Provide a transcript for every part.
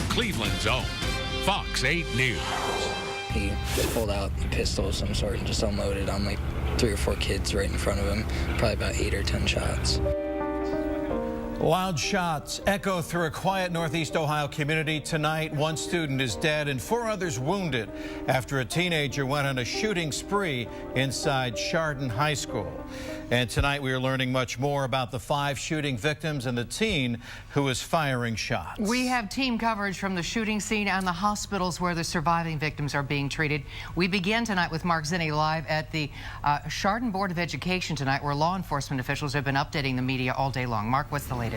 Cleveland's own Fox 8 News. He pulled out a pistol of some sort and just unloaded on like 3 or 4 kids right in front of him, probably about 8 or 10 shots. Loud shots echo through a quiet Northeast Ohio community tonight. 1 student is dead and 4 others wounded after a teenager went on a shooting spree inside Chardon High School. And tonight we are learning much more about the 5 shooting victims and the teen who is firing shots. We have team coverage from the shooting scene and the hospitals where the surviving victims are being treated. We begin tonight with Mark Zinni live at the Chardon Board of Education tonight, where law enforcement officials have been updating the media all day long. Mark, what's the latest?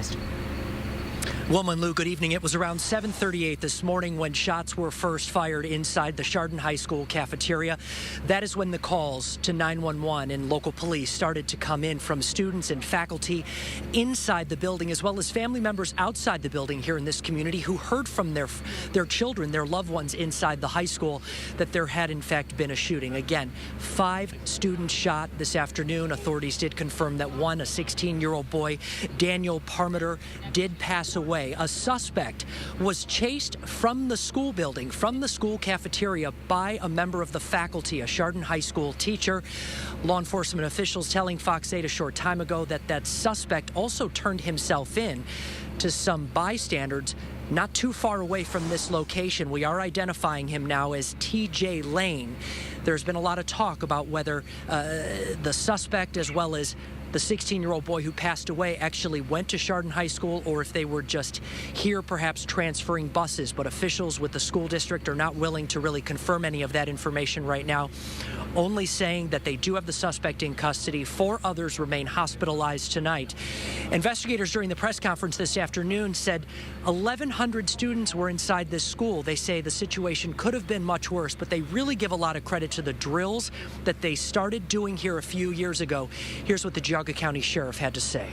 Wilma and Lou, good evening. It was around 7:38 this morning when shots were first fired inside the Chardon High School cafeteria. That is when the calls to 911 and local police started to come in from students and faculty inside the building, as well as family members outside the building here in this community who heard from their children, their loved ones inside the high school, that there had in fact been a shooting. Again, 5 students shot this afternoon. Authorities did confirm that one, a 16-year-old boy, Daniel Parmenter, did pass away. A suspect was chased from the school building, from the school cafeteria, by a member of the faculty, a Chardon High School teacher. Law enforcement officials telling Fox 8 a short time ago that that suspect also turned himself in to some bystanders not too far away from this location. We are identifying him now as TJ Lane. There's been a lot of talk about whether the suspect, as well as the 16-year-old boy who passed away, actually went to Chardon High School, or if they were just here perhaps transferring buses. But officials with the school district are not willing to really confirm any of that information right now, only saying that they do have the suspect in custody. 4 others remain hospitalized tonight. Investigators during the press conference this afternoon said 1,100 students were inside this school. They say the situation could have been much worse, but they really give a lot of credit to the drills that they started doing here a few years ago. Here's what the Geauga County Sheriff had to say.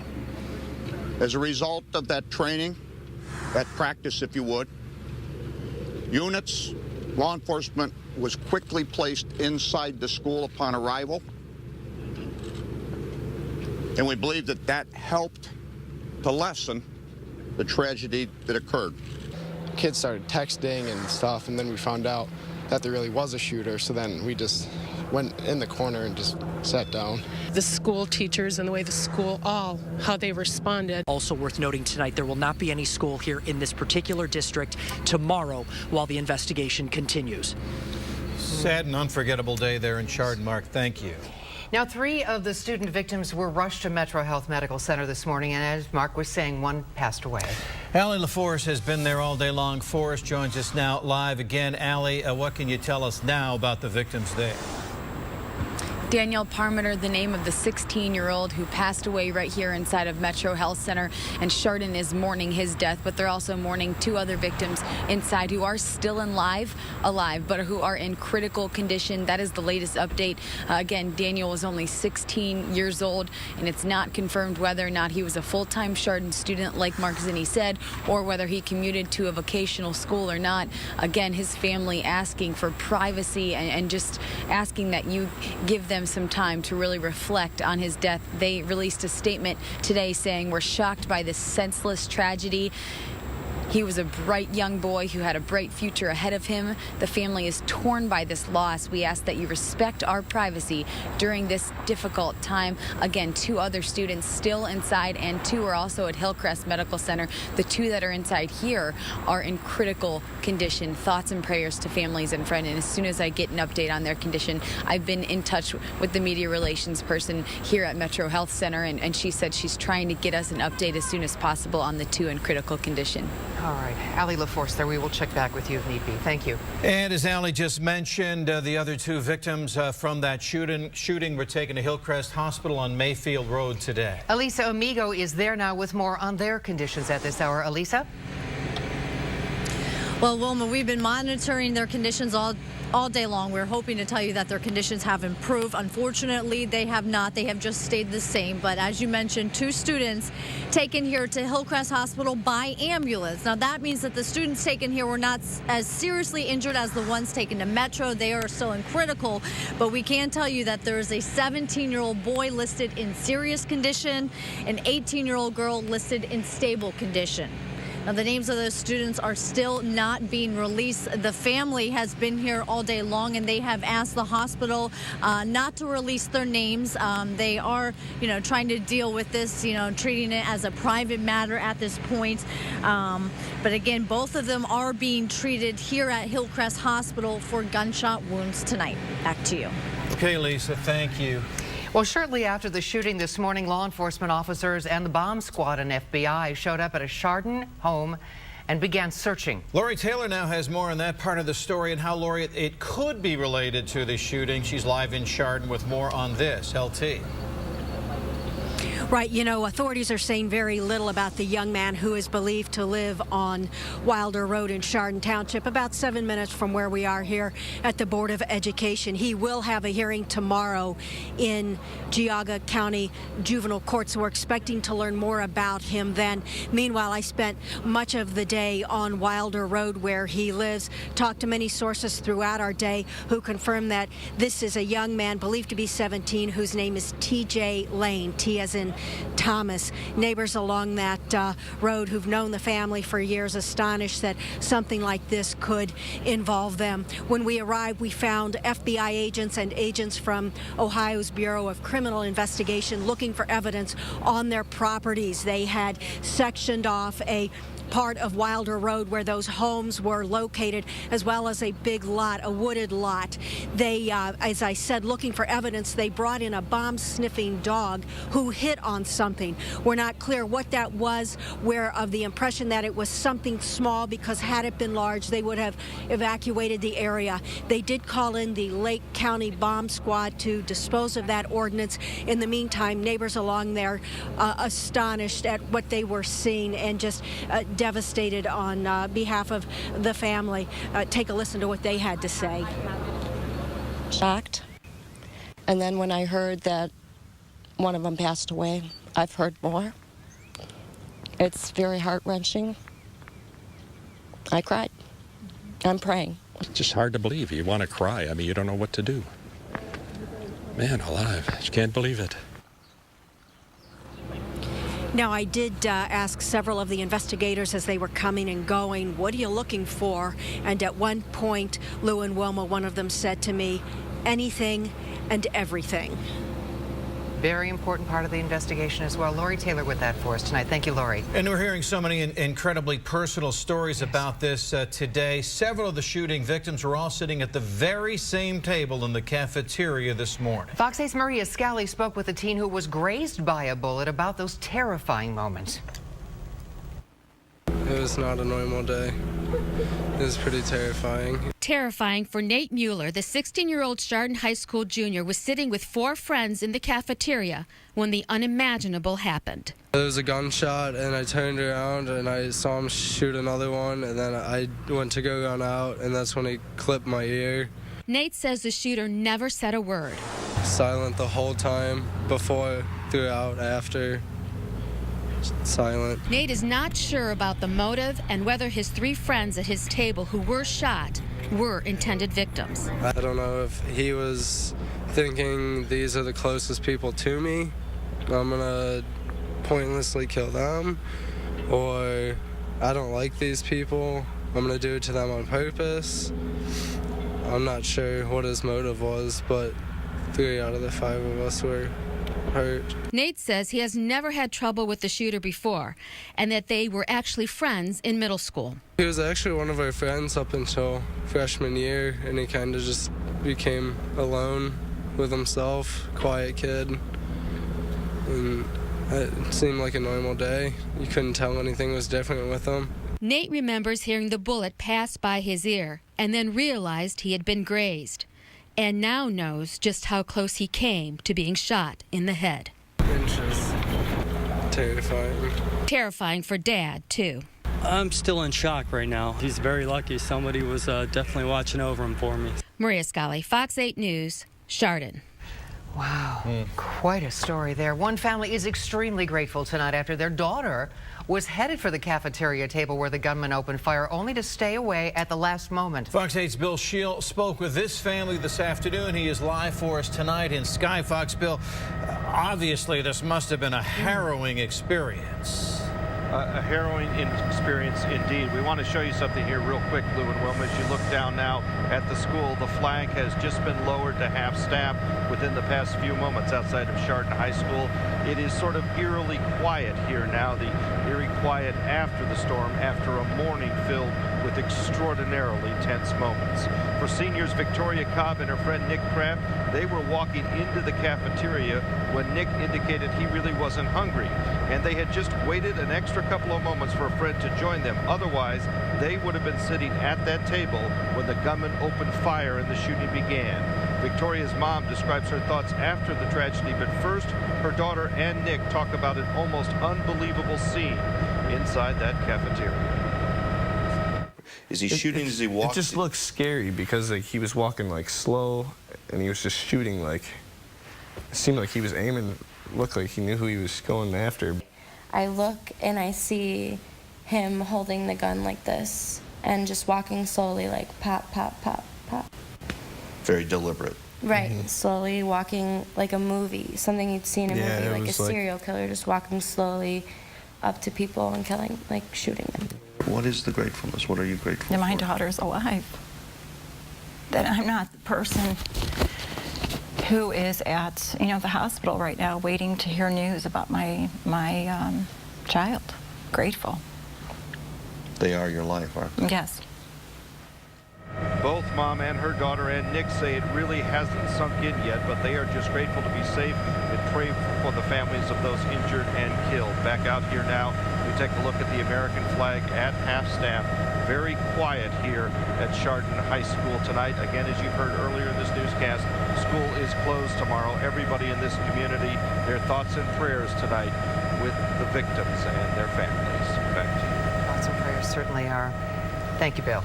As a result of that training, that practice, if you would, units, law enforcement was quickly placed inside the school upon arrival. And we believe that that helped to lessen the tragedy that occurred. Kids started texting and stuff, and then we found out that there really was a shooter, so then we just went in the corner and just sat down. The school teachers and the way the school, how they responded. Also worth noting tonight, there will not be any school here in this particular district tomorrow while the investigation continues. Sad and unforgettable day there in Chardon. Mark, thank you. Now, 3 of the student victims were rushed to Metro Health Medical Center this morning, and as Mark was saying, 1 passed away. Allie LaForce has been there all day long. Forrest joins us now live again. Allie, what can you tell us now about the victims there? Daniel Parmenter, the name of the 16-year-old who passed away right here inside of Metro Health Center, and Chardon is mourning his death, but they're also mourning 2 other victims inside who are still alive, but who are in critical condition. That is the latest update. Again, Daniel was only 16 years old, and it's not confirmed whether or not he was a full-time Chardon student, like Mark Zinni said, or whether he commuted to a vocational school or not. Again, his family asking for privacy and just asking that you give them some time to really reflect on his death. They released a statement today saying, "We're shocked by this senseless tragedy. He was a bright young boy who had a bright future ahead of him. The family is torn by this loss. We ask that you respect our privacy during this difficult time." Again, 2 other students still inside, and 2 are also at Hillcrest Medical Center. The 2 that are inside here are in critical condition. Thoughts and prayers to families and friends. And as soon as I get an update on their condition, I've been in touch with the media relations person here at Metro Health Center, and she said she's trying to get us an update as soon as possible on the 2 in critical condition. All right, Allie LaForce there. We will check back with you if need be. Thank you. And as Allie just mentioned, the other 2 victims from that shooting were taken to Hillcrest Hospital on Mayfield Road today. Elisa Amigo is there now with more on their conditions at this hour. Elisa? Well, Wilma, we've been monitoring their conditions all day long. We're hoping to tell you that their conditions have improved. Unfortunately, they have not. They have just stayed the same. But as you mentioned, 2 students taken here to Hillcrest Hospital by ambulance. Now, that means that the students taken here were not as seriously injured as the ones taken to Metro. They are still in critical. But we can tell you that there is a 17-year-old boy listed in serious condition, an 18-year-old girl listed in stable condition. Now, the names of those students are still not being released. The family has been here all day long, and they have asked the hospital not to release their names. They are, trying to deal with this, treating it as a private matter at this point. But again, both of them are being treated here at Hillcrest Hospital for gunshot wounds tonight. Back to you. Okay, Lisa, thank you. Well, shortly after the shooting this morning, law enforcement officers and the bomb squad and FBI showed up at a Chardon home and began searching. Lori Taylor now has more on that part of the story and how, Lori, it could be related to the shooting. She's live in Chardon with more on this. LT. Right, authorities are saying very little about the young man who is believed to live on Wilder Road in Chardon Township, about 7 minutes from where we are here at the Board of Education. He will have a hearing tomorrow in Geauga County Juvenile Court, so we're expecting to learn more about him then. Meanwhile, I spent much of the day on Wilder Road where he lives, talked to many sources throughout our day who confirmed that this is a young man believed to be 17 whose name is T.J. Lane, T as in Thomas. Neighbors along that road who've known the family for years astonished that something like this could involve them. When we arrived, we found FBI agents and agents from Ohio's Bureau of Criminal Investigation looking for evidence on their properties. They had sectioned off a part of Wilder Road where those homes were located, as well as a big lot, a wooded lot. They, as I said, looking for evidence, they brought in a bomb-sniffing dog who hit on something. We're not clear what that was. We're of the impression that it was something small, because had it been large, they would have evacuated the area. They did call in the Lake County Bomb Squad to dispose of that ordnance. In the meantime, neighbors along there astonished at what they were seeing and just devastated on behalf of the family. Take a listen to what they had to say. Shocked. And then when I heard that one of them passed away, I've heard more. It's very heart-wrenching. I cried. I'm praying. It's just hard to believe. You want to cry. I mean, you don't know what to do. Man alive. You can't believe it. Now, I did ask several of the investigators as they were coming and going, what are you looking for? And at one point, Lou and Wilma, one of them said to me, anything and everything. Very important part of the investigation as well. Lori Taylor with that for us tonight. Thank you, Lori. And we're hearing so many incredibly personal stories about this today. Several of the shooting victims were all sitting at the very same table in the cafeteria this morning. Fox 8's Maria Scally spoke with a teen who was grazed by a bullet about those terrifying moments. It was not a normal day. It was pretty terrifying. Terrifying for Nate Mueller, the 16-year-old Chardon High School junior was sitting with 4 friends in the cafeteria when the unimaginable happened. There was a gunshot, and I turned around and I saw him shoot another one, and then I went to go run out, and that's when he clipped my ear. Nate says the shooter never said a word. Silent the whole time, before, throughout, after. Silent. Nate is not sure about the motive and whether his 3 friends at his table who were shot were intended victims. I don't know if he was thinking these are the closest people to me, I'm gonna pointlessly kill them, or I don't like these people, I'm gonna do it to them on purpose. I'm not sure what his motive was, but 3 out of the 5 of us were hurt. Nate says he has never had trouble with the shooter before, and that they were actually friends in middle school. He was actually one of our friends up until freshman year, and he kind of just became alone with himself, quiet kid. And it seemed like a normal day. You couldn't tell anything was different with him. Nate remembers hearing the bullet pass by his ear and then realized he had been grazed, and now knows just how close he came to being shot in the head. Inches. Terrifying. Terrifying for Dad, too. I'm still in shock right now. He's very lucky. Somebody was definitely watching over him for me. Maria Scally, Fox 8 News, Chardon. Wow, quite a story there. One family is extremely grateful tonight after their daughter was headed for the cafeteria table where the gunman opened fire, only to stay away at the last moment. Fox 8's Bill Scheel spoke with this family this afternoon. He is live for us tonight in Sky Fox. Bill, obviously this must have been a harrowing experience. A harrowing experience indeed. We want to show you something here real quick, Lou and Wilma. As you look down now at the school, the flag has just been lowered to half-staff within the past few moments outside of Chardon High School. It is sort of eerily quiet here now, the eerie quiet after the storm, after a morning filled with extraordinarily tense moments. For seniors Victoria Cobb and her friend Nick Kraft, they were walking into the cafeteria when Nick indicated he really wasn't hungry, and they had just waited an extra couple of moments for a friend to join them. Otherwise, they would have been sitting at that table when the gunman opened fire and the shooting began. Victoria's mom describes her thoughts after the tragedy, but first, her daughter and Nick talk about an almost unbelievable scene inside that cafeteria. Is he shooting as he walks? It just looks scary because like he was walking like slow, and he was just shooting like. It seemed like he was aiming. Looked like he knew who he was going after. I look and I see him holding the gun like this and just walking slowly, like pop, pop, pop, pop. Very deliberate. Right, slowly walking like a movie, something you'd see in a movie, like a like serial killer just walking slowly up to people and killing, like shooting them. What is the gratefulness? What are you grateful That my for? daughter's alive. That I'm not the person who is at, the hospital right now waiting to hear news about my child. Grateful. They are your life, aren't they? Yes. Both Mom and her daughter and Nick say it really hasn't sunk in yet, but they are just grateful to be safe and pray for the families of those injured and killed. Back out here now, we take a look at the American flag at half-staff. Very quiet here at Chardon High School tonight. Again, as you heard earlier in this newscast, school is closed tomorrow. Everybody in this community, their thoughts and prayers tonight with the victims and their families. Back to you. Thoughts and prayers certainly are. Thank you, Bill.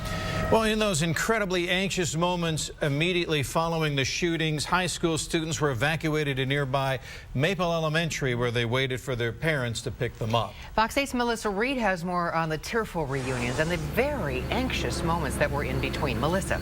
Well, in those incredibly anxious moments immediately following the shootings, high school students were evacuated to nearby Maple Elementary, where they waited for their parents to pick them up. Fox 8's Melissa Reed has more on the tearful reunions and the very anxious moments that were in between. Melissa.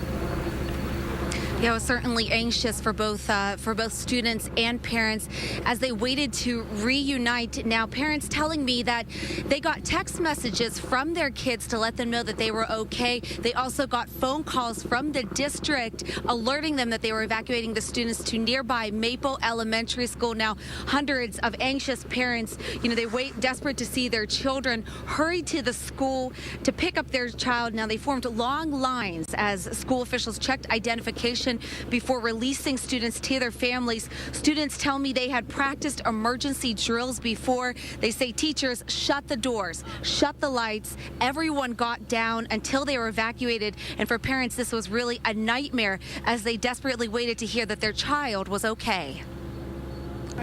Yeah, I was certainly anxious for both students and parents as they waited to reunite. Now, parents telling me that they got text messages from their kids to let them know that they were okay. They also got phone calls from the district alerting them that they were evacuating the students to nearby Maple Elementary School. Now, hundreds of anxious parents, they wait desperate to see their children hurry to the school to pick up their child. Now, they formed long lines as school officials checked identification before releasing students to their families. Students tell me they had practiced emergency drills before. They say teachers shut the doors, shut the lights. Everyone got down until they were evacuated. And for parents, this was really a nightmare as they desperately waited to hear that their child was okay.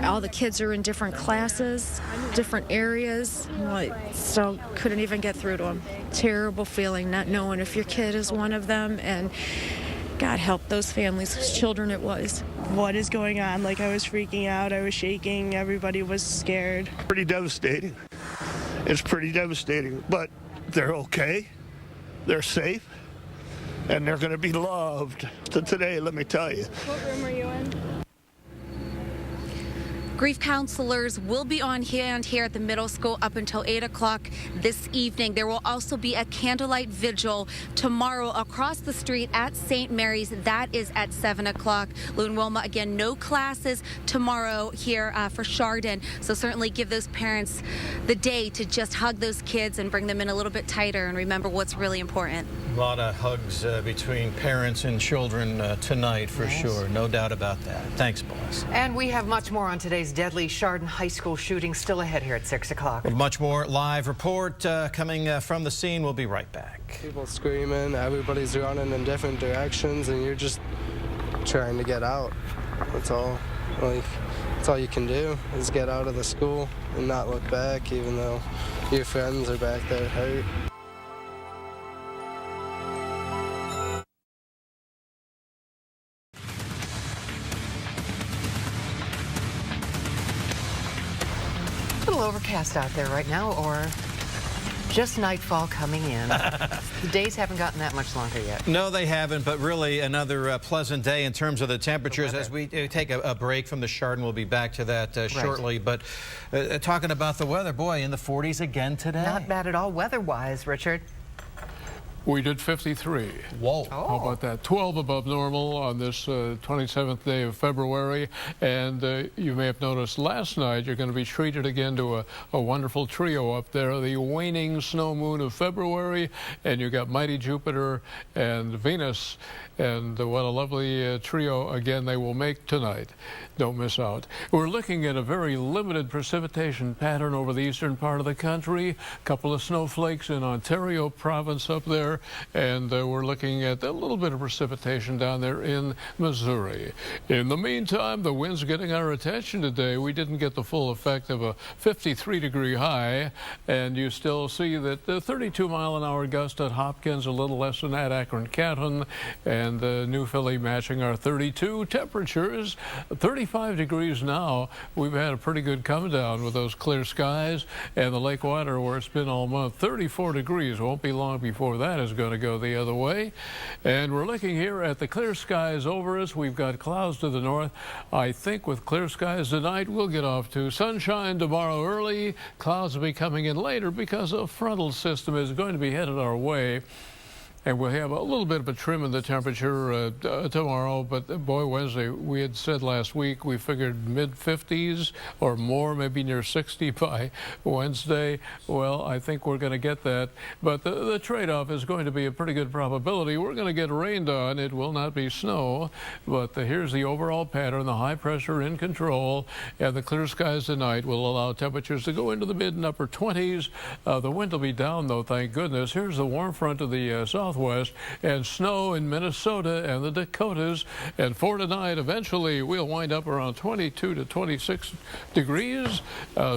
All the kids are in different classes, different areas, so couldn't even get through to them. Terrible feeling not knowing if your kid is one of them, and God help those families whose children it was. What is going on? I was freaking out, I was shaking, everybody was scared. Pretty devastating. It's pretty devastating, but they're okay, they're safe, and they're going to be loved. So today, let me tell you. What room are you in? Grief counselors will be on hand here at the middle school up until 8 o'clock this evening. There will also be a candlelight vigil tomorrow across the street at St. Mary's. That is at 7 o'clock. Lou and Wilma, again, no classes tomorrow here for Chardon. So certainly give those parents the day to just hug those kids and bring them in a little bit tighter and remember what's really important. A lot of hugs between parents and children tonight, for sure. No doubt about that. Thanks, boss. And we have much more on today's deadly Chardon High School shooting still ahead here at 6 o'clock. With much more live report coming from the scene. We'll be right back. People screaming, everybody's running in different directions, and you're just trying to get out. That's all. That's all you can do is get out of the school and not look back, even though your friends are back there hurt. A little overcast out there right now, or Just nightfall coming in. The days haven't gotten that much longer yet. No, they haven't, but really another pleasant day in terms of the temperatures. As we take a break from the Chardon, we'll be back to that shortly. But talking about the weather, boy, in the 40s again today. Not bad at all weather-wise, Richard. We did 53. Whoa. Oh. How about that? 12 above normal on this 27th day of February. And you may have noticed last night you're going to be treated again to a wonderful trio up there, the waning snow moon of February, and you got mighty Jupiter and Venus. And what a lovely trio again they will make tonight. Don't miss out. We're looking at a very limited precipitation pattern over the eastern part of the country. A couple of snowflakes in Ontario province up there. And we're looking at a little bit of precipitation down there in Missouri. In the meantime, the wind's getting our attention today. We didn't get the full effect of a 53-degree high. And you still see that the 32-mile-an-hour gust at Hopkins, a little less than that, Akron-Canton, and New Philly matching our 32 temperatures. 35 degrees now. We've had a pretty good come down with those clear skies, and the lake water where it's been all month. 34 degrees. Won't be long before that is going to go the other way. And we're looking here at the clear skies over us. We've got clouds to the north. I think with clear skies tonight, we'll get off to sunshine tomorrow early. Clouds will be coming in later because a frontal system is going to be headed our way. And we'll have a little bit of a trim in the temperature tomorrow. But boy, Wednesday, we had said last week we figured mid-50s or more, maybe near 60 by Wednesday. Well, I think we're going to get that. But the trade-off is going to be a pretty good probability. We're going to get rained on. It will not be snow. But here's the overall pattern. The high pressure in control. And the clear skies tonight will allow temperatures to go into the mid and upper 20s. The wind will be down, though, thank goodness. Here's the warm front of the southwest, and snow in Minnesota and the Dakotas. And for tonight, eventually, we'll wind up around 22 to 26 degrees.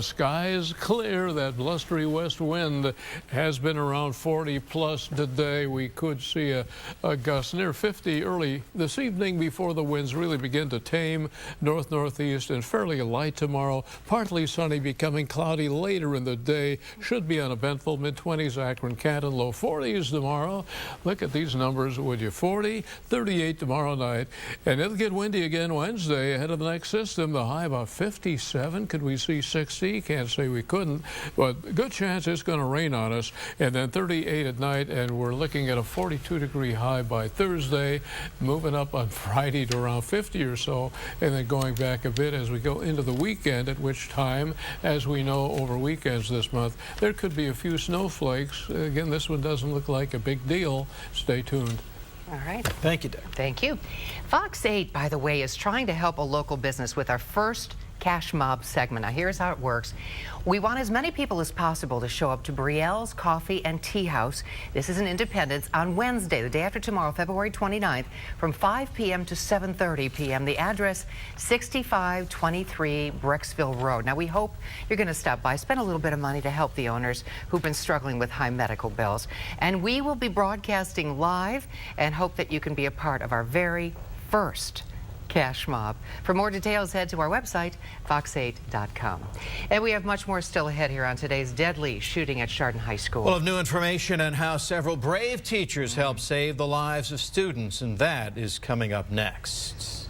Skies clear. That blustery west wind has been around 40 plus today. We could see a gust near 50 early this evening before the winds really begin to tame. North-northeast and fairly light tomorrow. Partly sunny, becoming cloudy later in the day. Should be uneventful. Mid-20s, Akron-Canton, low 40s tomorrow. Look at these numbers, would you? 40, 38 tomorrow night. And it'll get windy again Wednesday ahead of the next system. The high about 57. Could we see 60? Can't say we couldn't. But good chance it's going to rain on us. And then 38 at night. And we're looking at a 42-degree high by Thursday. Moving up on Friday to around 50 or so. And then going back a bit as we go into the weekend, at which time, as we know over weekends this month, there could be a few snowflakes. Again, this one doesn't look like a big deal. Stay tuned. All right. Thank you, Dick. Thank you. Fox 8, by the way, is trying to help a local business with our first Cash Mob segment. Now, here's how it works. We want as many people as possible to show up to Brielle's Coffee and Tea House. This is in Independence on Wednesday, the day after tomorrow, February 29th, from 5 p.m. to 7:30 p.m. The address, 6523 Brecksville Road. Now, we hope you're going to stop by, spend a little bit of money to help the owners who've been struggling with high medical bills. And we will be broadcasting live and hope that you can be a part of our very first Cash Mob. For more details, head to our website, fox8.com. And we have much more still ahead here on today's deadly shooting at Chardon High School. We'll have new information on how several brave teachers helped save the lives of students, and that is coming up next.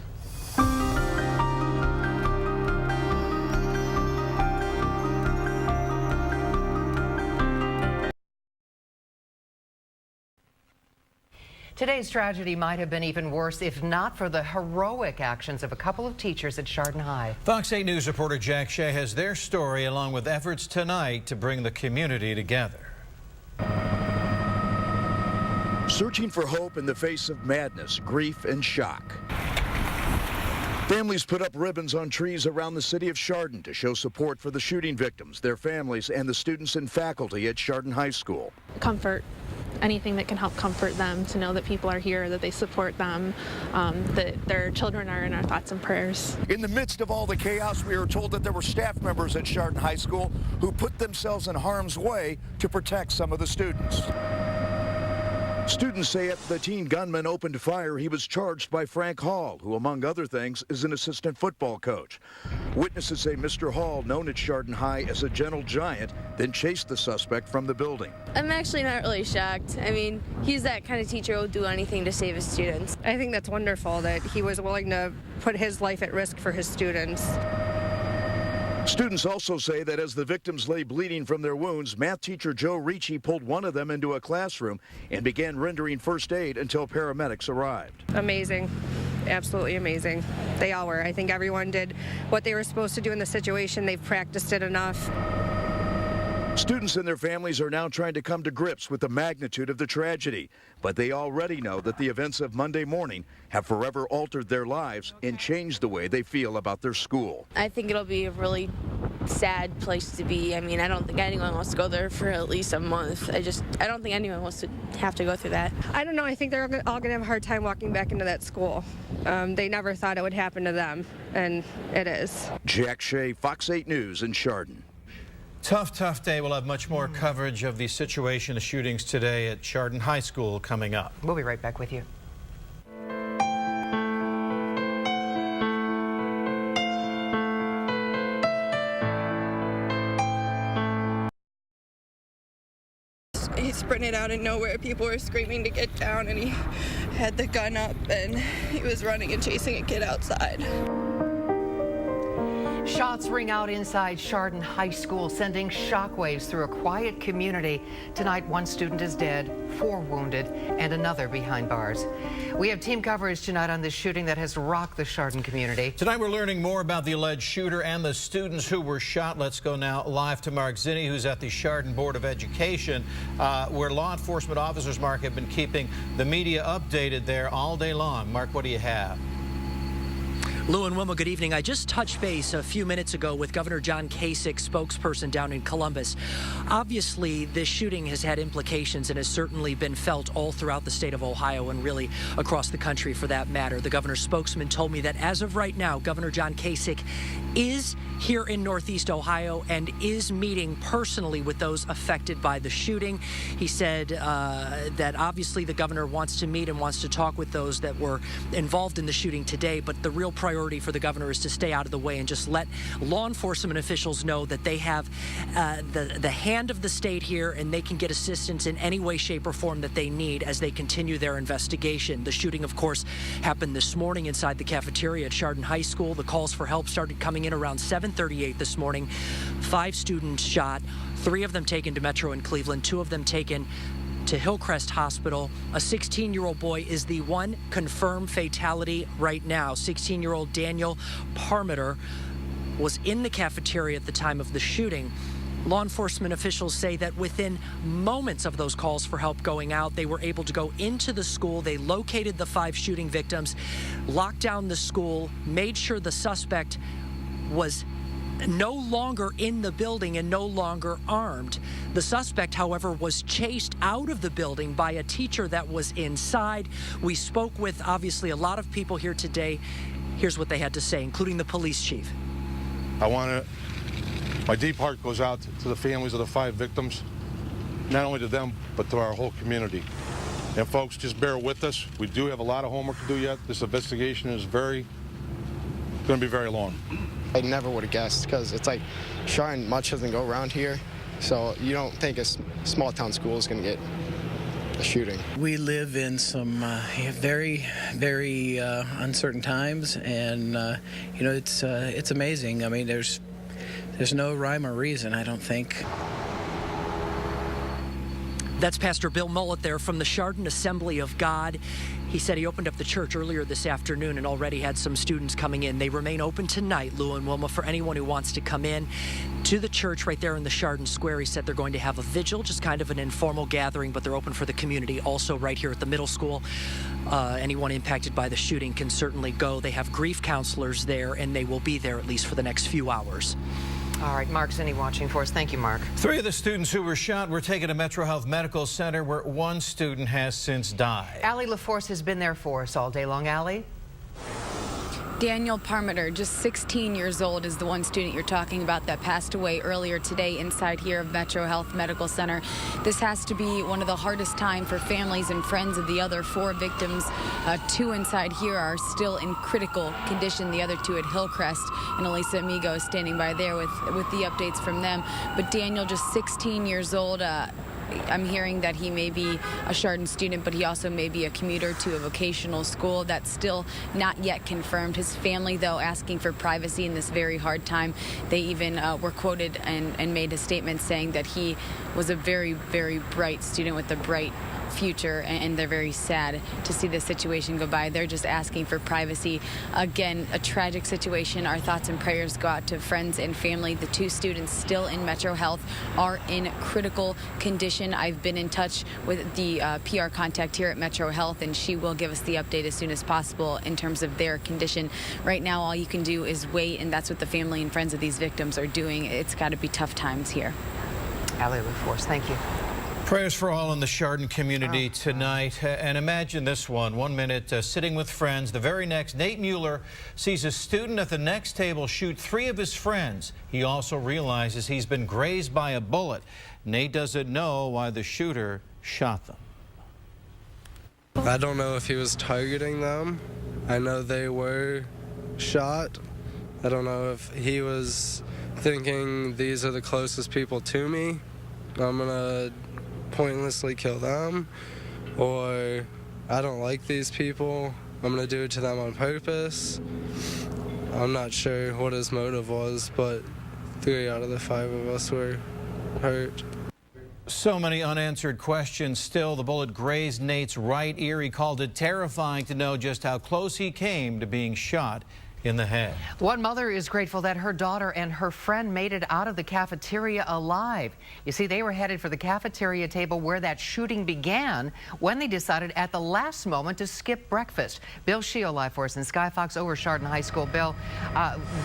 Today's tragedy might have been even worse if not for the heroic actions of a couple of teachers at Chardon High. Fox 8 News reporter Jack Shea has their story along with efforts tonight to bring the community together. Searching for hope in the face of madness, grief, and shock. Families put up ribbons on trees around the city of Chardon to show support for the shooting victims, their families, and the students and faculty at Chardon High School. Comfort. Anything that can help comfort them, to know that people are here, that they support them, that their children are in our thoughts and prayers. In the midst of all the chaos, we were told that there were staff members at Chardon High School who put themselves in harm's way to protect some of the students. Students say after the teen gunman opened fire, he was charged by Frank Hall, who, among other things, is an assistant football coach. Witnesses say Mr. Hall, known at Chardon High as a gentle giant, then chased the suspect from the building. I'm actually not really shocked. I mean, he's that kind of teacher who will do anything to save his students. I think that's wonderful that he was willing to put his life at risk for his students. Students also say that as the victims lay bleeding from their wounds, math teacher Joe Ricci pulled one of them into a classroom and began rendering first aid until paramedics arrived. Amazing. Absolutely amazing. They all were. I think everyone did what they were supposed to do in the situation. They've practiced it enough. Students and their families are now trying to come to grips with the magnitude of the tragedy, but they already know that the events of Monday morning have forever altered their lives and changed the way they feel about their school. I think it'll be a really sad place to be. I mean, I don't think anyone wants to go there for at least a month. I don't think anyone wants to have to go through that. I don't know. I think they're all going to have a hard time walking back into that school. They never thought it would happen to them, and it is. Jack Shea, Fox 8 News in Chardon. Tough day. We'll have much more coverage of the situation, the shootings today at Chardon High School coming up. We'll be right back with you. He sprinted out of nowhere. People were screaming to get down, and he had the gun up, and he was running and chasing a kid outside. Shots ring out inside Chardon High School, sending shockwaves through a quiet community. Tonight, one student is dead, 4 wounded, and another behind bars. We have team coverage tonight on this shooting that has rocked the Chardon community. Tonight, we're learning more about the alleged shooter and the students who were shot. Let's go now live to Mark Zinni, who's at the Chardon Board of Education, where law enforcement officers, Mark, have been keeping the media updated there all day long. Mark, what do you have? Lou and Wilma, good evening. I just touched base a few minutes ago with Governor John Kasich, spokesperson down in Columbus. Obviously, this shooting has had implications and has certainly been felt all throughout the state of Ohio and really across the country for that matter. The governor's spokesman told me that as of right now, Governor John Kasich is here in Northeast Ohio and is meeting personally with those affected by the shooting. He said that obviously the governor wants to meet and wants to talk with those that were involved in the shooting today, but the real priority for the governor is to stay out of the way and just let law enforcement officials know that they have the hand of the state here and they can get assistance in any way, shape, or form that they need as they continue their investigation. The shooting, of course, happened this morning inside the cafeteria at Chardon High School. The calls for help started coming in around 7:38 this morning. 5 students shot, 3 of them taken to Metro in Cleveland, 2 of them taken to Hillcrest Hospital. A 16-year-old boy is the one confirmed fatality right now. 16-year-old Daniel Parmeter was in the cafeteria at the time of the shooting. Law enforcement officials say that within moments of those calls for help going out, they were able to go into the school. They located the 5 shooting victims, locked down the school, made sure the suspect was no longer in the building and no longer armed. The suspect, however, was chased out of the building by a teacher that was inside. We spoke with, obviously, a lot of people here today. Here's what they had to say, including the police chief. My deep heart goes out to the families of the 5 victims, not only to them, but to our whole community. And folks, just bear with us. We do have a lot of homework to do yet. This investigation is going to be very long. I never would have guessed, because it's like Chardon, much doesn't go around here, so you don't think a small town school is going to get a shooting. We live in some very, very uncertain times, and you know, it's amazing. I mean, there's no rhyme or reason, I don't think. That's Pastor Bill Mullet there from the Chardon Assembly of God. He said he opened up the church earlier this afternoon and already had some students coming in. They remain open tonight, Lou and Wilma, for anyone who wants to come in to the church right there in the Chardon Square. He said they're going to have a vigil, just kind of an informal gathering, but they're open for the community. Also right here at the middle school, anyone impacted by the shooting can certainly go. They have grief counselors there, and they will be there at least for the next few hours. All right, Mark Zinni watching for us. Thank you, Mark. 3 of the students who were shot were taken to Metro Health Medical Center, where 1 student has since died. Allie LaForce has been there for us all day long. Allie? Daniel Parmenter, just 16 years old, is the one student you're talking about that passed away earlier today inside here of Metro Health Medical Center. This has to be one of the hardest times for families and friends of the other 4 victims. 2 inside here are still in critical condition. The other 2 at Hillcrest, and Elisa Amigo is standing by there with the updates from them. But Daniel, just 16 years old. I'm hearing that he may be a Chardon student, but he also may be a commuter to a vocational school. That's still not yet confirmed. His family, though, asking for privacy in this very hard time. They even were quoted and made a statement saying that he was a very, very bright student with a bright future, and they're very sad to see this situation go by. They're just asking for privacy. Again, a tragic situation. Our thoughts and prayers go out to friends and family. The 2 students still in Metro Health are in critical condition. I've been in touch with the PR contact here at Metro Health, and she will give us the update as soon as possible in terms of their condition. Right now, all you can do is wait, and that's what the family and friends of these victims are doing. It's got to be tough times here. Allie LaForce, thank you. Prayers for all in the Chardon community tonight. And imagine this one. 1 minute sitting with friends. The very next, Nate Mueller sees a student at the next table shoot 3 of his friends. He also realizes he's been grazed by a bullet. Nate doesn't know why the shooter shot them. I don't know if he was targeting them. I know they were shot. I don't know if he was thinking these are the closest people to me. I'm gonna pointlessly kill them, or I don't like these people, I'm gonna do it to them on purpose. I'm not sure what his motive was, but 3 out of the 5 of us were hurt. So many unanswered questions still. The bullet grazed Nate's right ear. He called it terrifying to know just how close he came to being shot in the head. One mother is grateful that her daughter and her friend made it out of the cafeteria alive. You see, they were headed for the cafeteria table where that shooting began when they decided at the last moment to skip breakfast. Bill Sheo live for us in Sky Fox over Chardon High School. Bill,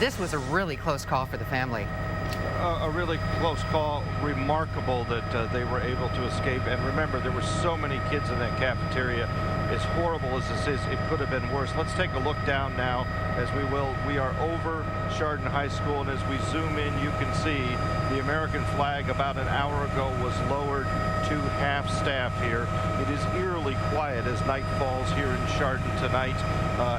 this was a really close call for the family. A really close call. Remarkable that they were able to escape. And remember, there were so many kids in that cafeteria. As horrible as this is, it could have been worse. Let's take a look down now as we will. We are over Chardon High School, and as we zoom in, you can see the American flag about an hour ago was lowered to half-staff here. It is eerily quiet as night falls here in Chardon tonight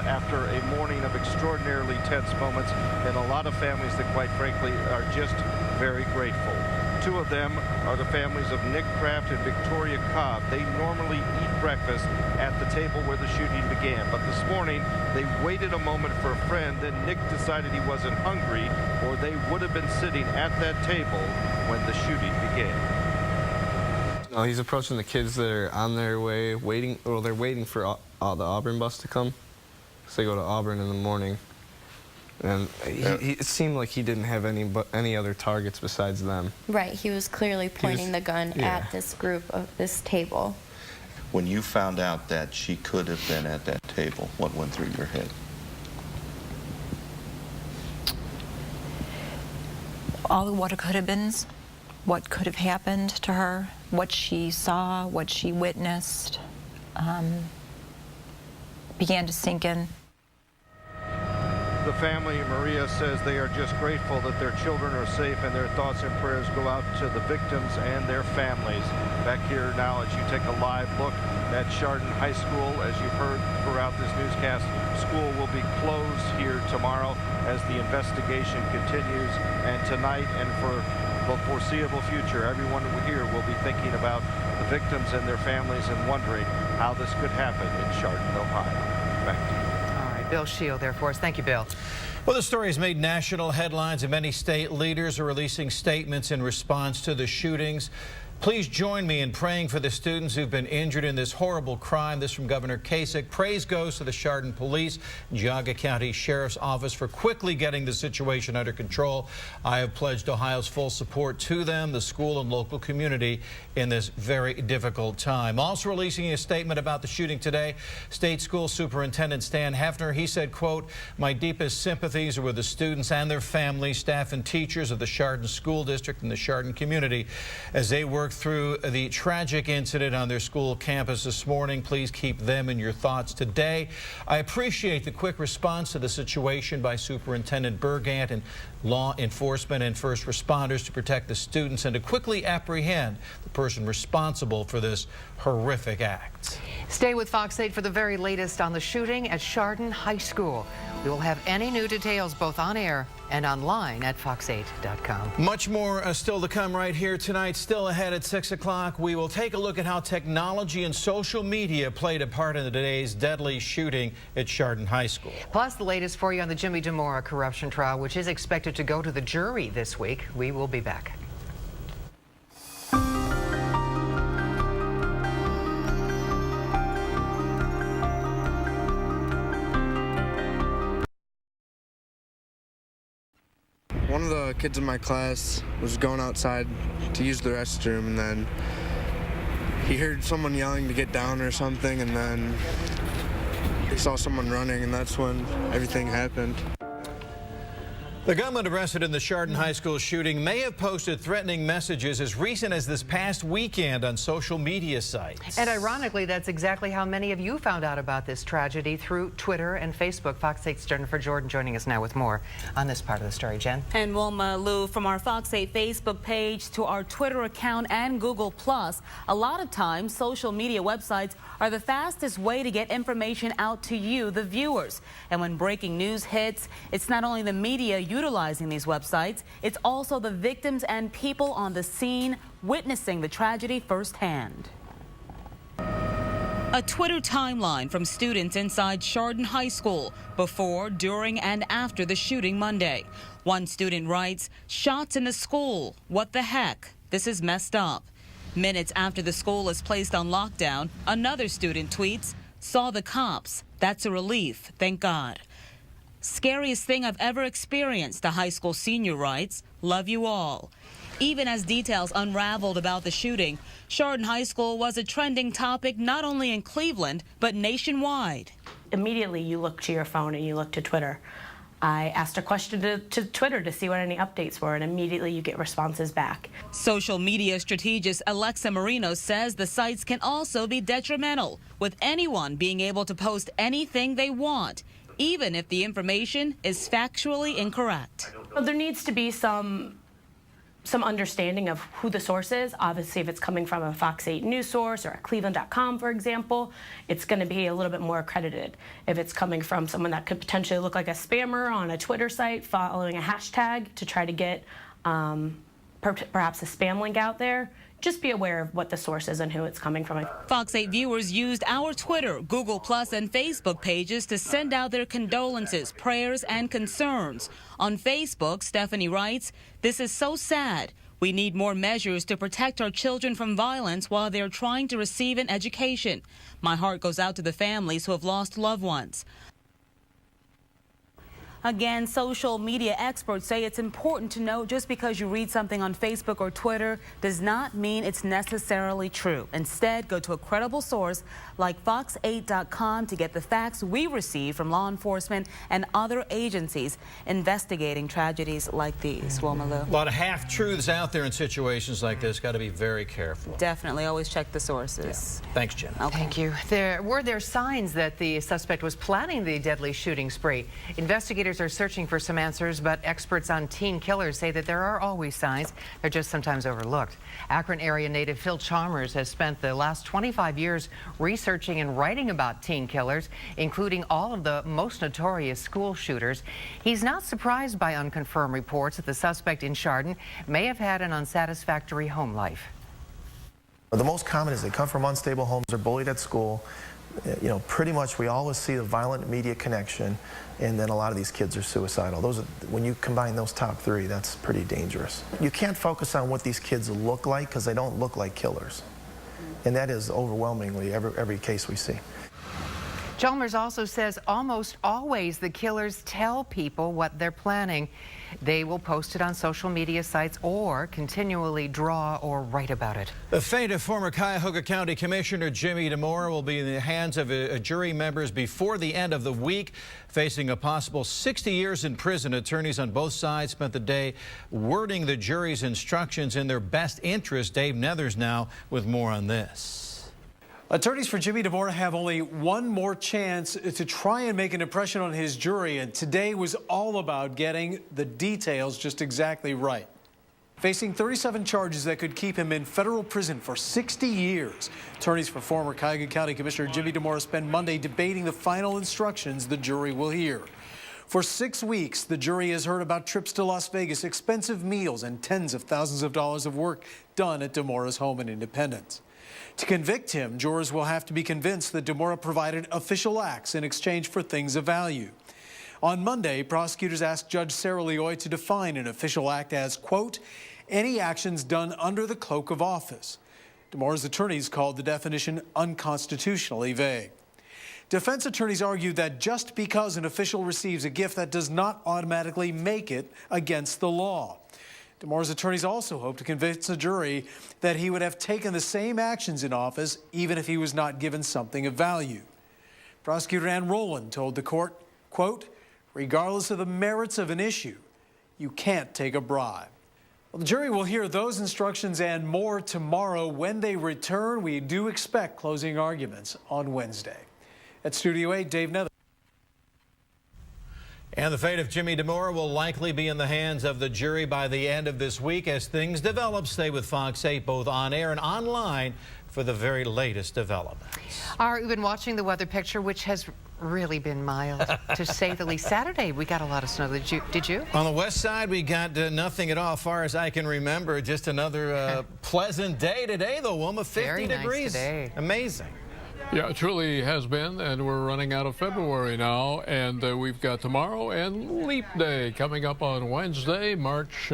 after a morning of extraordinarily tense moments, and a lot of families that, quite frankly, are just very grateful. 2 of them are the families of Nick Kraft and Victoria Cobb. They normally eat breakfast at the table where the shooting began, but this morning they waited a moment for a friend. Then Nick decided he wasn't hungry, or they would have been sitting at that table when the shooting began. No, he's approaching the kids that are on their way, waiting. Well, they're waiting for the Auburn bus to come, so they go to Auburn in the morning. And it seemed like he didn't have any other targets besides them. Right, he was clearly pointing the gun at this group of this table. When you found out that she could have been at that table, what went through your head? All of what could have been, what could have happened to her, what she saw, what she witnessed, began to sink in. The family, Maria, says they are just grateful that their children are safe, and their thoughts and prayers go out to the victims and their families. Back here now as you take a live look at Chardon High School. As you've heard throughout this newscast, school will be closed here tomorrow as the investigation continues. And tonight and for the foreseeable future, everyone here will be thinking about the victims and their families and wondering how this could happen in Chardon, Ohio. Back to you. Bill Sheo there for us. Thank you, Bill. Well, the story has made national headlines, and many state leaders are releasing statements in response to the shootings. Please join me in praying for the students who've been injured in this horrible crime. This from Governor Kasich. Praise goes to the Chardon Police, Geauga County Sheriff's Office for quickly getting the situation under control. I have pledged Ohio's full support to them, the school and local community in this very difficult time. Also releasing a statement about the shooting today, State School Superintendent Stan Hefner. He said, quote, "My deepest sympathies are with the students and their families, staff and teachers of the Chardon School District and the Chardon community as they work worked through the tragic incident on their school campus this morning. Please keep them in your thoughts today. I appreciate the quick response to the situation by Superintendent Burgant and law enforcement and first responders to protect the students and to quickly apprehend the person responsible for this horrific act. Stay with Fox 8 for the very latest on the shooting at Chardon High School. We will have any new details both on air and online at fox8.com. Much more still to come right here tonight. Still ahead at 6 o'clock, we will take a look at how technology and social media played a part in today's deadly shooting at Chardon High School. Plus, the latest for you on the Jimmy DeMora corruption trial, which is expected to go to the jury this week. We will be back. One of the kids in my class was going outside to use the restroom, and then he heard someone yelling to get down or something, and then he saw someone running, and that's when everything happened. The gunman arrested in the Chardon High School shooting may have posted threatening messages as recent as this past weekend on social media sites. And ironically, that's exactly how many of you found out about this tragedy, through Twitter and Facebook. Fox 8's Jennifer Jordan joining us now with more on this part of the story. Jen? And Wilma, Lou, from our Fox 8 Facebook page to our Twitter account and Google+, a lot of times social media websites are the fastest way to get information out to you, the viewers. And when breaking news hits, it's not only the media utilizing these websites, it's also the victims and people on the scene witnessing the tragedy firsthand. A Twitter timeline from students inside Chardon High School before, during, and after the shooting Monday. One student writes, "Shots in the school. What the heck? This is messed up." Minutes after the school is placed on lockdown, another student tweets, "Saw the cops. That's a relief. Thank God." "Scariest thing I've ever experienced," a high school senior writes. "Love you all." Even as details unraveled about the shooting, Chardon High School was a trending topic not only in Cleveland, but nationwide. Immediately you look to your phone and you look to Twitter. I asked a question to Twitter to see what any updates were, and immediately you get responses back. Social media strategist Alexa Marino says the sites can also be detrimental, with anyone being able to post anything they want, even if the information is factually incorrect. There needs to be some understanding of who the source is. Obviously, if it's coming from a Fox 8 news source or a Cleveland.com, for example, it's going to be a little bit more accredited. If it's coming from someone that could potentially look like a spammer on a Twitter site following a hashtag to try to get perhaps a spam link out there, just be aware of what the source is and who it's coming from. Fox 8 viewers used our Twitter, Google+, and Facebook pages to send out their condolences, prayers, and concerns. On Facebook, Stephanie writes, "This is so sad. We need more measures to protect our children from violence while they're trying to receive an education. My heart goes out to the families who have lost loved ones." Again, social media experts say it's important to know just because you read something on Facebook or Twitter does not mean it's necessarily true. Instead, go to a credible source like fox8.com to get the facts we receive from law enforcement and other agencies investigating tragedies like these. Wilma Lou. A lot of half-truths out there in situations like this. Got to be very careful. Definitely. Always check the sources. Yeah. Thanks, Jen. Okay. Thank you. Were there signs that the suspect was planning the deadly shooting spree? Investigators are searching for some answers, but experts on teen killers say that there are always signs. They're just sometimes overlooked. Akron area native Phil Chalmers has spent the last 25 years researching and writing about teen killers, including all of the most notorious school shooters. He's not surprised by unconfirmed reports that the suspect in Chardon may have had an unsatisfactory home life. The most common is they come from unstable homes, they're bullied at school. You know, pretty much we always see the violent immediate connection, and then a lot of these kids are suicidal. When you combine those top three, that's pretty dangerous. You can't focus on what these kids look like because they don't look like killers. And that is overwhelmingly every case we see. Chalmers also says almost always the killers tell people what they're planning. They will post it on social media sites or continually draw or write about it. The fate of former Cuyahoga County Commissioner Jimmy DeMora will be in the hands of jury members before the end of the week. Facing a possible 60 years in prison, attorneys on both sides spent the day wording the jury's instructions in their best interest. Dave Nethers now with more on this. Attorneys for Jimmy DeMora have only one more chance to try and make an impression on his jury, and today was all about getting the details just exactly right. Facing 37 charges that could keep him in federal prison for 60 years, attorneys for former Cuyahoga County Commissioner Jimmy DeMora spend Monday debating the final instructions the jury will hear. For 6 weeks, the jury has heard about trips to Las Vegas, expensive meals, and tens of thousands of dollars of work done at DeMora's home in Independence. To convict him, jurors will have to be convinced that DeMora provided official acts in exchange for things of value. On Monday, prosecutors asked Judge Sarah Leoy to define an official act as, quote, any actions done under the cloak of office. DeMora's attorneys called the definition unconstitutionally vague. Defense attorneys argued that just because an official receives a gift, that does not automatically make it against the law. DeMora's attorneys also hope to convince the jury that he would have taken the same actions in office even if he was not given something of value. Prosecutor Ann Rowland told the court, quote, regardless of the merits of an issue, you can't take a bribe. Well, the jury will hear those instructions and more tomorrow. When they return, we do expect closing arguments on Wednesday. At Studio 8, Dave Nether. And the fate of Jimmy DeMora will likely be in the hands of the jury by the end of this week. As things develop, stay with Fox 8, both on air and online, for the very latest developments. All right, we've been watching the weather picture, which has really been mild, to say the least. Saturday, we got a lot of snow. Did you? On the west side, we got nothing at all, as far as I can remember. Just another pleasant day today, though, Wilma. 50 very nice degrees. Today. Amazing. Yeah, it truly has been, and we're running out of February now, and we've got tomorrow and Leap Day coming up on Wednesday. March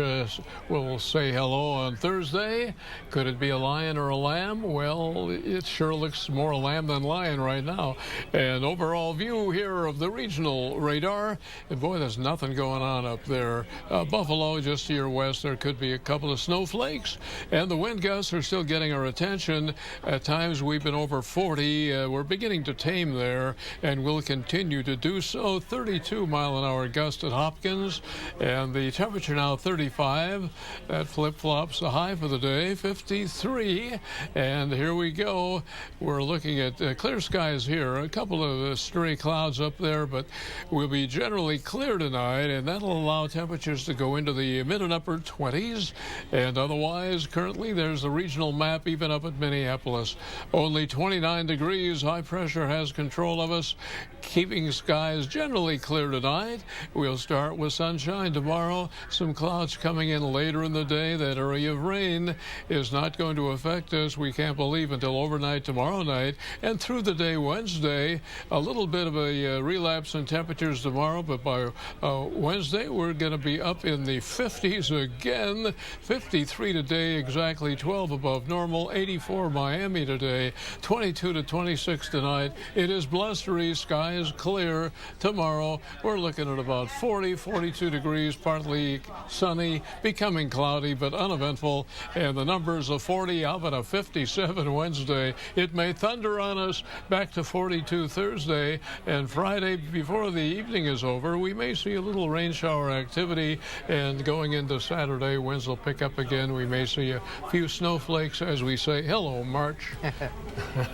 will say hello on Thursday. Could it be a lion or a lamb? Well, it sure looks more lamb than lion right now. And overall view here of the regional radar, and boy, there's nothing going on up there. Buffalo, just to your west, there could be a couple of snowflakes, and the wind gusts are still getting our attention. At times, we've been over 40. We're beginning to tame there, and we'll continue to do so. 32-mile-an-hour gust at Hopkins, and the temperature now 35. That flip-flops the high for the day, 53. And here we go. We're looking at clear skies here. A couple of stray clouds up there, but we'll be generally clear tonight, and that'll allow temperatures to go into the mid and upper 20s. And otherwise, currently, there's the regional map, even up at Minneapolis. Only 29 degrees. High pressure has control of us, keeping skies generally clear tonight. We'll start with sunshine tomorrow. Some clouds coming in later in the day. That area of rain is not going to affect us, we can't believe, until overnight tomorrow night. And through the day Wednesday, a little bit of a relapse in temperatures tomorrow, but by Wednesday, we're going to be up in the 50s again. 53 today, exactly 12 above normal. 84 Miami today, 22 to 26 tonight. It is blustery, skies clear. Tomorrow, we're looking at about 40, 42 degrees, partly sunny, becoming cloudy, but uneventful. And the numbers of 40, how about a 57 Wednesday? It may thunder on us, back to 42 Thursday, and Friday, before the evening is over, we may see a little rain shower activity, and going into Saturday, winds will pick up again. We may see a few snowflakes as we say, hello, March.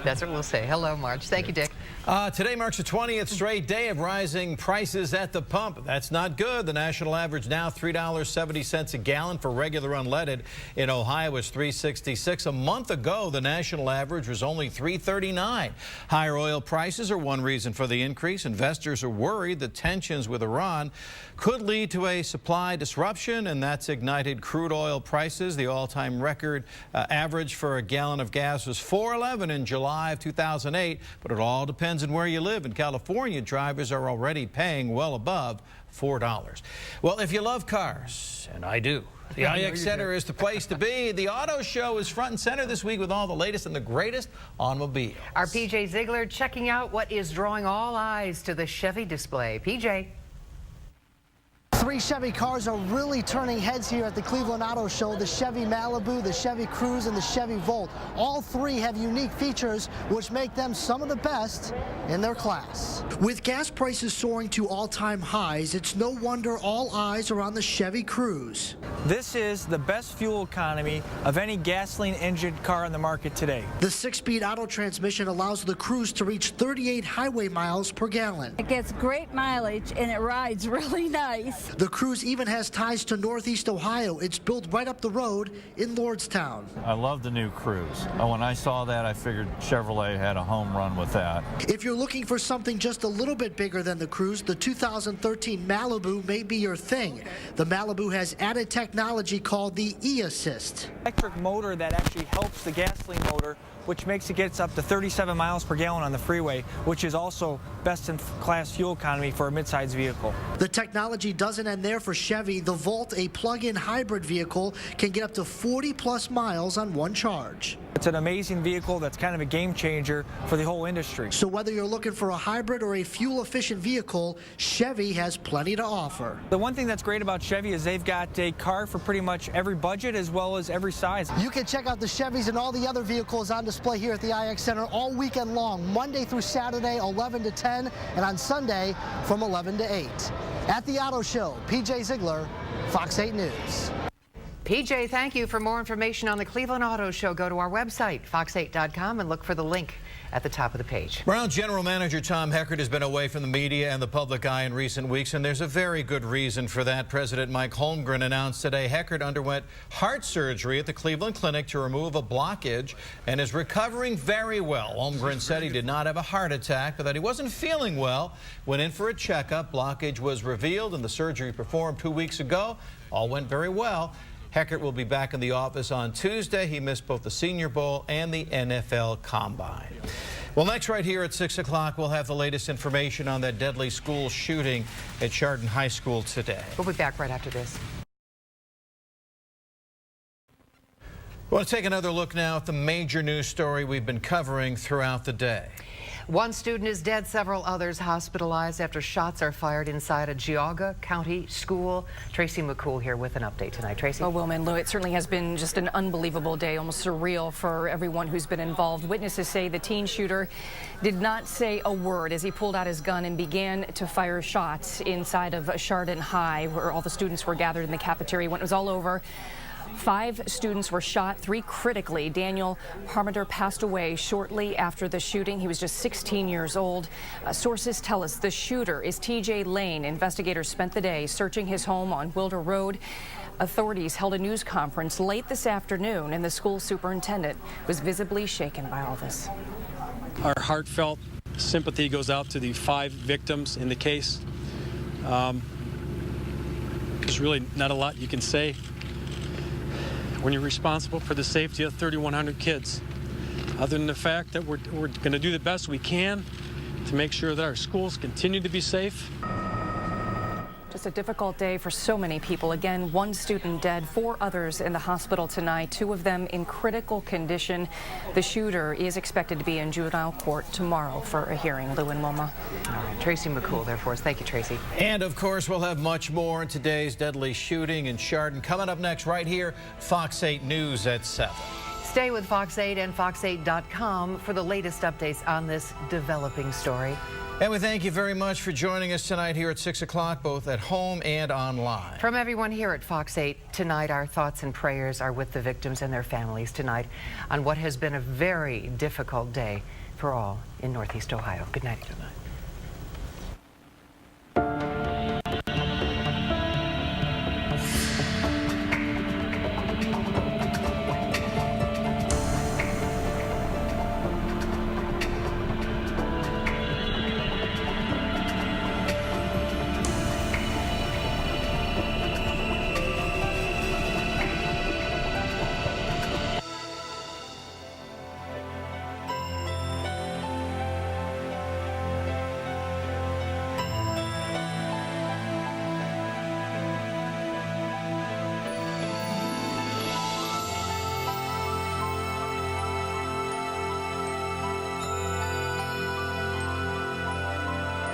That's what we'll say. Hello, March. Thank you, Dick. Today marks the 20th straight day of rising prices at the pump. That's not good. The national average now $3.70 a gallon for regular unleaded. In Ohio, it's $3.66. A month ago, the national average was only $3.39. Higher oil prices are one reason for the increase. Investors are worried that tensions with Iran could lead to a supply disruption, and that's ignited crude oil prices. The all-time record average for a gallon of gas was $4.11 in July of 2000. 2008, but it all depends on where you live. In California, drivers are already paying well above $4. Well, if you love cars, and I do, the IX Center is the place to be. The auto show is front and center this week with all the latest and the greatest automobiles. Our PJ Ziegler checking out what is drawing all eyes to the Chevy display. PJ. 3 Chevy cars are really turning heads here at the Cleveland Auto Show. The Chevy Malibu, the Chevy Cruze, and the Chevy Volt. All 3 have unique features which make them some of the best in their class. With gas prices soaring to all-time highs, it's no wonder all eyes are on the Chevy Cruze. This is the best fuel economy of any gasoline-engine car on the market today. The 6-speed auto transmission allows the Cruze to reach 38 highway miles per gallon. It gets great mileage and it rides really nice. The Cruze even has ties to Northeast Ohio. It's built right up the road in Lordstown. I love the new Cruze. When I saw that, I figured Chevrolet had a home run with that. If you're looking for something just a little bit bigger than the Cruze, the 2013 Malibu may be your thing. The Malibu has added technology called the e-assist. Electric motor that actually helps the gasoline motor, which makes it gets up to 37 miles per gallon on the freeway, which is also best in class fuel economy for a midsize vehicle. The technology doesn't end there for Chevy. The Volt, a plug-in hybrid vehicle, can get up to 40+ miles on one charge. It's an amazing vehicle that's kind of a game changer for the whole industry. So whether you're looking for a hybrid or a fuel-efficient vehicle, Chevy has plenty to offer. The one thing that's great about Chevy is they've got a car for pretty much every budget as well as every size. You can check out the Chevys and all the other vehicles on display here at the IX Center all weekend long, Monday through Saturday, 11 to 10, and on Sunday from 11 to 8. At the Auto Show, PJ Ziegler, Fox 8 News. PJ, thank you. For more information on the Cleveland Auto Show, go to our website, fox8.com, and look for the link at the top of the page. Browns General Manager Tom Heckert has been away from the media and the public eye in recent weeks, and there's a very good reason for that. President Mike Holmgren announced today Heckert underwent heart surgery at the Cleveland Clinic to remove a blockage and is recovering very well. Holmgren said he did not have a heart attack, but that he wasn't feeling well. Went in for a checkup. Blockage was revealed, and the surgery performed 2 weeks ago. All went very well. Heckert will be back in the office on Tuesday. He missed both the Senior Bowl and the NFL Combine. Well, next right here at 6 o'clock, we'll have the latest information on that deadly school shooting at Chardon High School today. We'll be back right after this. I want to take another look now at the major news story we've been covering throughout the day. One student is dead, several others hospitalized after shots are fired inside a Geauga County school. Tracy McCool here with an update tonight. Tracy. Well, Wilman, Lou, it certainly has been just an unbelievable day, almost surreal for everyone who's been involved. Witnesses say the teen shooter did not say a word as he pulled out his gun and began to fire shots inside of Chardon High, where all the students were gathered in the cafeteria. When it was all over, 5 students were shot, 3 critically. Daniel Parmenter passed away shortly after the shooting. He was just 16 years old. Sources tell us the shooter is TJ Lane. Investigators spent the day searching his home on Wilder Road. Authorities held a news conference late this afternoon, and the school superintendent was visibly shaken by all this. Our heartfelt sympathy goes out to the 5 victims in the case. There's really not a lot you can say when you're responsible for the safety of 3,100 kids, other than the fact that we're going to do the best we can to make sure that our schools continue to be safe. Just a difficult day for so many people. Again, 1 student dead, 4 others in the hospital tonight, 2 of them in critical condition. The shooter is expected to be in juvenile court tomorrow for a hearing. Lou and Wilma. All right, Tracy McCool there for us. Thank you, Tracy. And of course, we'll have much more in today's deadly shooting in Chardon. Coming up next right here, Fox 8 News at 7. Stay with Fox 8 and fox8.com for the latest updates on this developing story. And we thank you very much for joining us tonight here at 6 o'clock, both at home and online. From everyone here at Fox 8, tonight our thoughts and prayers are with the victims and their families tonight on what has been a very difficult day for all in Northeast Ohio. Good night. Good night.